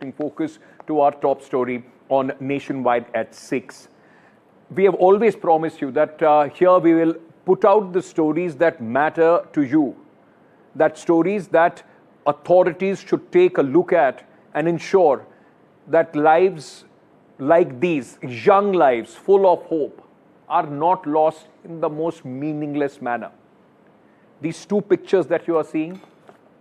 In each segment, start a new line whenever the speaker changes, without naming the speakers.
shifting focus to our top story on Nationwide at 6. We have always promised you that here we will put out the stories that matter to you, that stories that authorities should take a look at and ensure that lives like these, young lives full of hope, are not lost in the most meaningless manner. These two pictures that you are seeing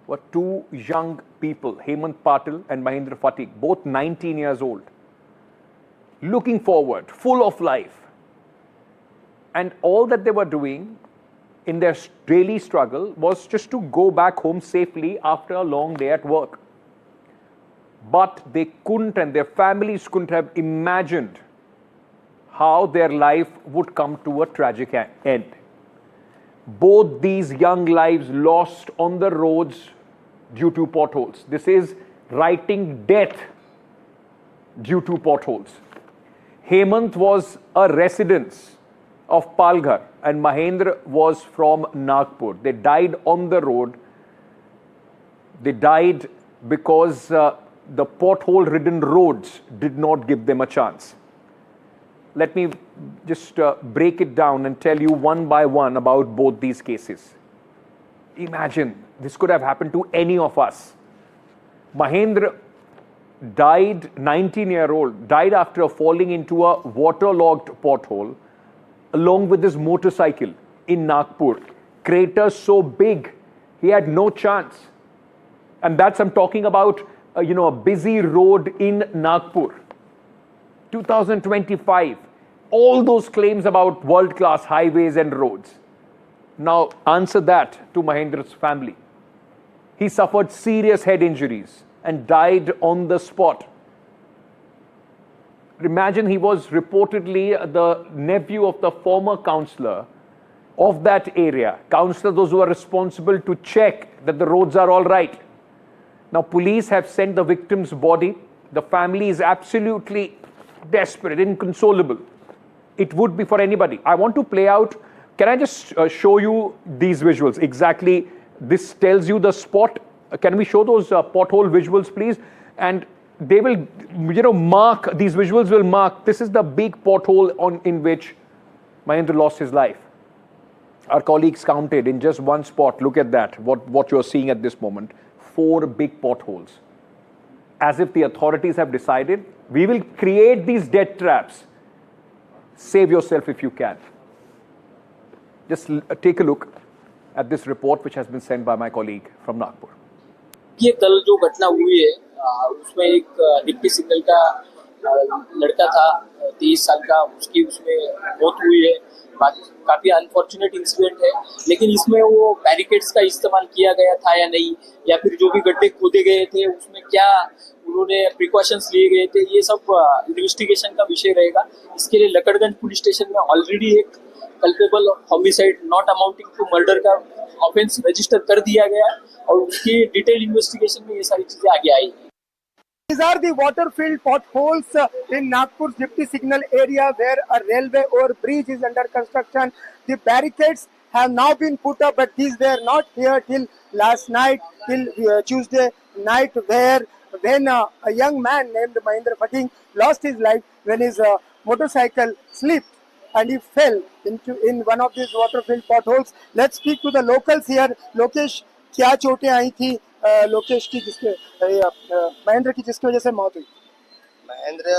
were two young people, Hemant Patil and Mahendra Fatik, both 19 years old, looking forward, full of life. And all that they were doing in their daily struggle was just to go back home safely after a long day at work. But they couldn't, and their families couldn't have imagined how their life would come to a tragic end. Both these young lives lost on the roads due to potholes. This is writing death due to potholes. Hemant was a resident of Palghar and Mahendra was from Nagpur. They died on the road. They died because the pothole-ridden roads did not give them a chance. Let me just break it down and tell you one by one about both these cases. Imagine, this could have happened to any of us. Mahendra died, 19-year-old, died after falling into a waterlogged pothole along with his motorcycle in Nagpur. Crater so big, he had no chance. And that's, I'm talking about, a busy road in Nagpur. 2025, all those claims about world-class highways and roads. Now answer that to Mahendra's family. He suffered serious head injuries and died on the spot. Imagine, he was reportedly the nephew of the former councillor of that area. Councillor, those who are responsible to check that the roads are all right. Now police have sent the victim's body. The family is absolutely desperate, inconsolable. It would be for anybody. I want to play out. Can I just show you these visuals? Exactly, this tells you the spot. Can we show those pothole visuals, please? And they will, mark, these visuals will mark, this is the big pothole in which Mahendra lost his life. Our colleagues counted in just one spot. Look at that, what you're seeing at this moment. 4 big potholes. As if the authorities have decided, we will create these death traps. Save yourself if you can. Just take a look at this report which has been sent by my colleague from Nagpur.
ये कल जो घटना हुई है उसमें एक deputy signal का लड़का था 23 साल का, उसकी उसमें मौत हुई है। काफी अनफॉर्चुनेट इंसिडेंट है, लेकिन इसमें वो बैरिकेड्स का इस्तेमाल किया गया था या नहीं, या फिर जो भी गड्ढे खोदे गए थे उसमें क्या उन्होंने प्रिकॉशंस लिए गए थे, ये सब इन्वेस्टिगेशन का विषय रहेगा। इसके लिए लकड़गंज पुलिस स्टेशन में ऑलरेडी एक culpable homicide not amounting to murder का ऑफेंस रजिस्टर कर दिया गया और उसकी डिटेल इन्वेस्टिगेशन में ये सारी चीजें आगे आई।
These are the water-filled potholes in Nagpur's Gypsy signal area where a railway overbridge is under construction. The barricades have now been put up, but these were not here till last night, till Tuesday night, when a young man named Mahendra Fatik lost his life when his motorcycle slipped and he fell in one of these water-filled potholes. Let's speak to the locals here. Lokesh, क्या चोटें आई थी लोकेश की, जिसके महेंद्र की, जिसकी वजह से मौत हुई?
महेंद्र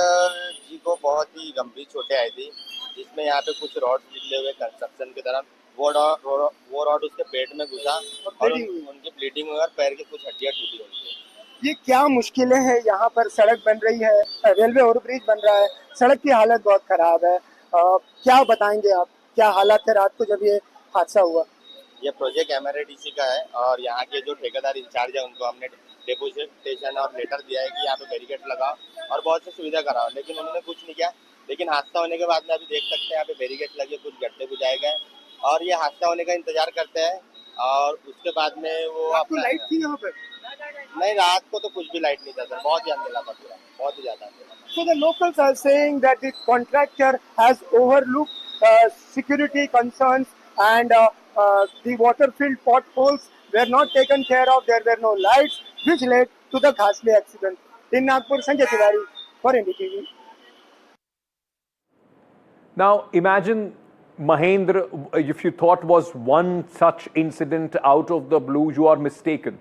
जी को बहुत ही गंभीर चोटें आई थी, जिसमें यहाँ पे कुछ रॉड निकले हुए कंस्ट्रक्शन के दौरान वो रॉड उसके पेट में घुसा और उनकी ब्लीडिंग हुई और पैर की कुछ हड्डियाँ टूटी उनकी।
ये क्या मुश्किलें हैं यहाँ पर? सड़क बन रही है, रेलवे ओवरब्रिज बन रहा है, सड़क की हालत बहुत खराब है। क्या बताएंगे आप, क्या हालात थे रात को जब ये हादसा हुआ?
ये प्रोजेक्ट MRADC का है और यहाँ के जो ठेकेदार इंचार्ज है उनको हमने डेपुटेशन और लेटर दिया है कि यहाँ पे बैरिकेड लगाओ और बहुत सी सुविधा कराओ, लेकिन उन्होंने कुछ नहीं किया। लेकिन हादसा होने के बाद में अभी देख सकते हैं यहाँ पे बैरिकेड लगे, कुछ गड्ढे बुझाए गए और ये हादसा होने का इंतजार करते हैं और उसके बाद में वो अपना
लाइट थी यहाँ पे?
नहीं, रात को तो कुछ भी लाइट नहीं था सर, बहुत ही अंधेरा था पूरा, बहुत ही ज्यादा।
So the locals are saying that the contractor has overlooked security concerns and the water-filled potholes were not taken care of. There were no lights, which led to the ghastly accident. In Nagpur, Sanjay Tiwari for NDTV.
Now, imagine, Mahendra, if you thought was one such incident out of the blue, you are mistaken.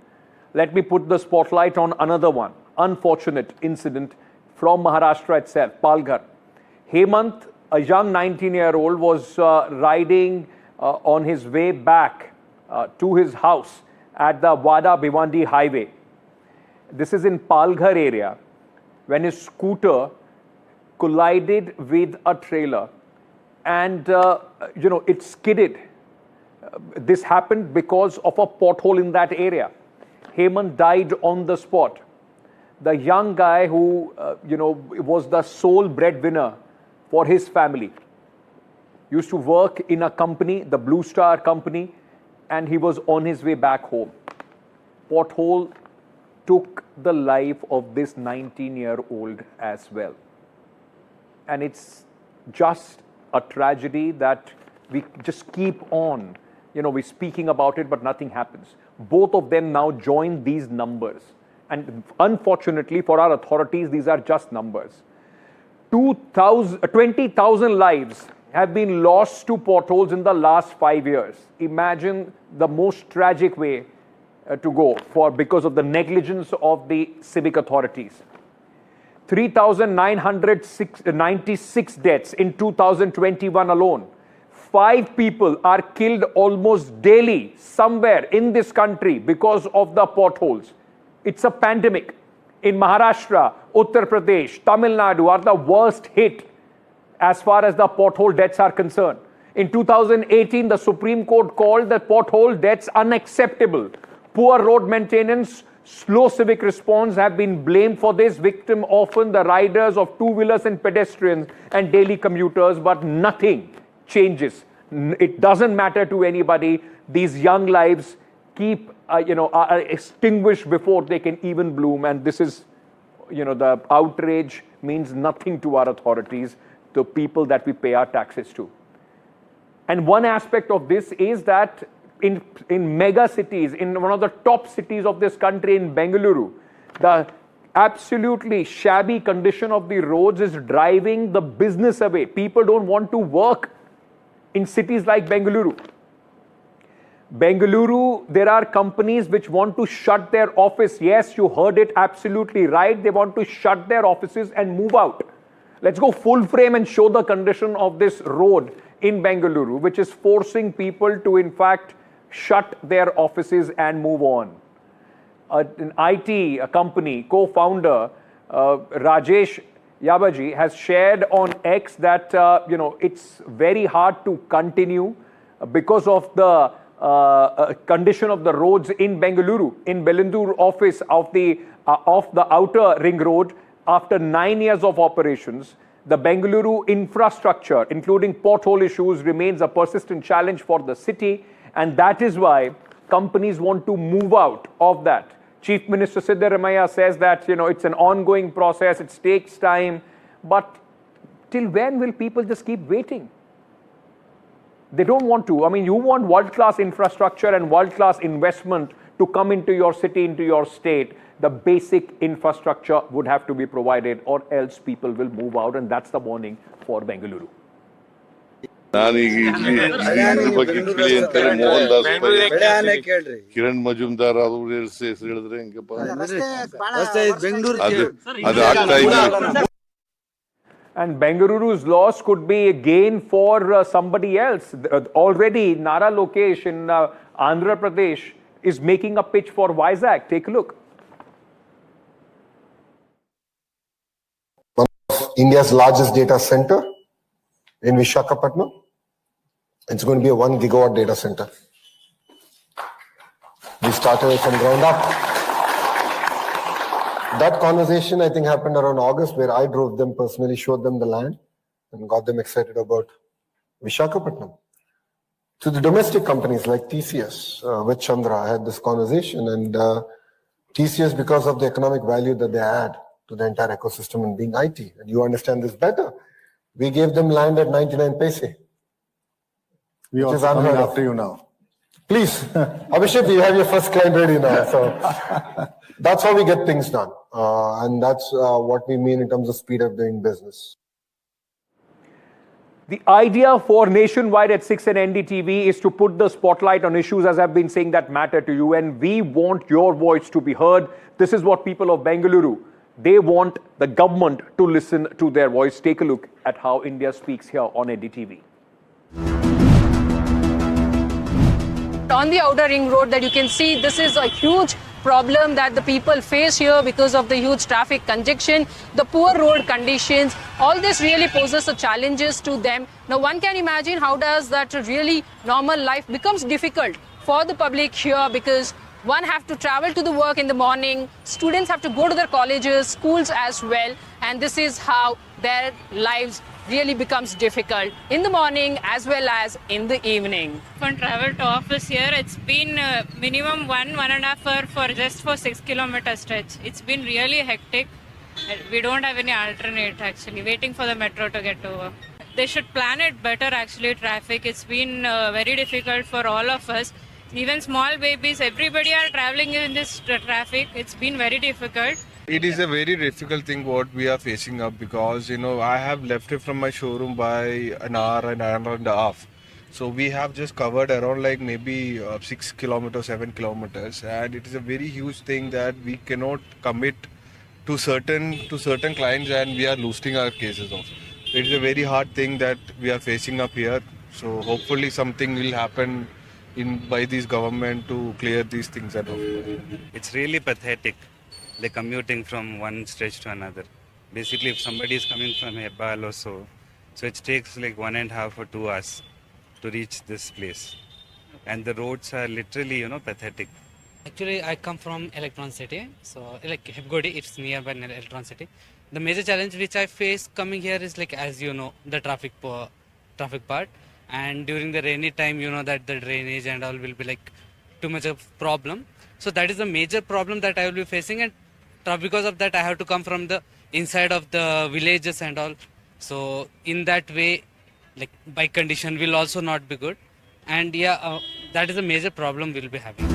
Let me put the spotlight on another one. Unfortunate incident from Maharashtra itself, Palghar. Hemant, a young 19-year-old, was riding on his way back to his house at the Wada Bhiwandi highway. This is in Palghar area, when his scooter collided with a trailer and it skidded. This happened because of a pothole in that area. Hemant died on the spot. The young guy who was the sole breadwinner for his family used to work in a company, the Blue Star company, and he was on his way back home. Pothole took the life of this 19-year-old as well. And it's just a tragedy that we just keep on, we're speaking about it, but nothing happens. Both of them now join these numbers. And unfortunately for our authorities, these are just numbers. 20,000 lives have been lost to potholes in the last 5 years. Imagine the most tragic way to go because of the negligence of the civic authorities. 3,996 deaths in 2021 alone. 5 people are killed almost daily somewhere in this country because of the potholes. It's a pandemic. In Maharashtra, Uttar Pradesh, Tamil Nadu are the worst hit as far as the pothole deaths are concerned. In 2018, the Supreme Court called the pothole deaths unacceptable. Poor road maintenance, slow civic response have been blamed for this. Victim often the riders of two-wheelers and pedestrians and daily commuters, but nothing changes. It doesn't matter to anybody. These young lives are extinguished before they can even bloom. And this is, the outrage means nothing to our authorities, the people that we pay our taxes to. And one aspect of this is that in mega cities, in one of the top cities of this country, in Bengaluru, the absolutely shabby condition of the roads is driving the business away. People don't want to work in cities like Bengaluru. Bengaluru, there are companies which want to shut their office. Yes, you heard it absolutely right. They want to shut their offices and move out. Let's go full frame and show the condition of this road in Bengaluru, which is forcing people to, in fact, shut their offices and move on. An IT company co-founder, Rajesh Yabaji, has shared on X that it's very hard to continue because of the condition of the roads in Bengaluru. In Belandur office of the outer ring road, after 9 years of operations, the Bengaluru infrastructure, including pothole issues, remains a persistent challenge for the city. And that is why companies want to move out of that. Chief Minister Siddaramaiah says that, it's an ongoing process, it takes time. But till when will people just keep waiting? They don't want to. I mean, you want world-class infrastructure and world-class investment to come into your city, into your state. The basic infrastructure would have to be provided, or else people will move out. And that's the warning for Bengaluru.
ನಾನೀಗ ಇದ್ರ ಬಗ್ಗೆ ಕೇಳಿ ಅಂತಾರೆ ಮೋಹನ್ ದಾಸ್ ಕಿರಣ್ ಮಜುಮ್ದಾರ್ ಅವ್ರ ಹೆಸರು ಹೇಳಿದ್ರೆ ಹೆಂಗಪ್ಪ ಅದು ಆಗ್ತಾ ಇಲ್ಲ.
And Bengaluru's loss could be a gain for somebody else. Already Nara Lokesh in Andhra Pradesh is making a pitch for Vizag. Take a look.
One of India's largest data center in Visakhapatnam. It's going to be a 1 gigawatt data center. We started it from ground up. That conversation, I think, happened around August, where I drove them personally, showed them the land, and got them excited about Visakhapatnam. To the domestic companies like TCS, with Chandra, I had this conversation, and TCS, because of the economic value that they add to the entire ecosystem and being IT, and you understand this better, we gave them land at 99 paise.
We also coming after you now.
Please, Abhishek, you have your first client ready now. So that's how we get things done. And that's what we mean in terms of speed of doing business.
The idea for Nationwide at 6 and NDTV is to put the spotlight on issues, as I've been saying, that matter to you. And we want your voice to be heard. This is what people of Bengaluru, they want the government to listen to their voice. Take a look at how India speaks here on NDTV.
On the outer ring road that you can see, this is a huge problem that the people face here because of the huge traffic congestion, the poor road conditions. All this really poses the challenges to them. Now one can imagine how does that really normal life becomes difficult for the public here, because one have to travel to the work in the morning, students have to go to their colleges, schools as well, and this is how their lives really becomes difficult in the morning as well as in the evening.
From travel to office here, it's been minimum 1.5 hour for just for 6 kilometer stretch. It's been really hectic. We don't have any alternate actually, waiting for the metro to get over. They should plan it better actually, traffic. It's been very difficult for all of us. Even small babies, everybody are traveling in this traffic. It's been very difficult.
It is a very difficult thing what we are facing up, because I have left it from my showroom by an hour and a half. So we have just covered around like maybe 6 kilometers, 7 kilometers, and it is a very huge thing that we cannot commit to certain clients, and we are losing our cases off. It is a very hard thing that we are facing up here. So hopefully something will happen by this government to clear these things out.
It's really pathetic, like commuting from one stretch to another. Basically, if somebody is coming from Hebbal or so it takes like 1.5 or 2 hours to reach this place. And the roads are literally, pathetic.
Actually, I come from Electron City, so like Hebgodi, it's nearby Electron City. The major challenge which I face coming here is like, as you know, the traffic part. And during the rainy time, that the drainage and all will be like too much of problem. So that is the major problem that I will be facing, and because of that I have to come from the inside of the villages and all. So in that way, like bike condition will also not be good, and that is a major problem we'll be having.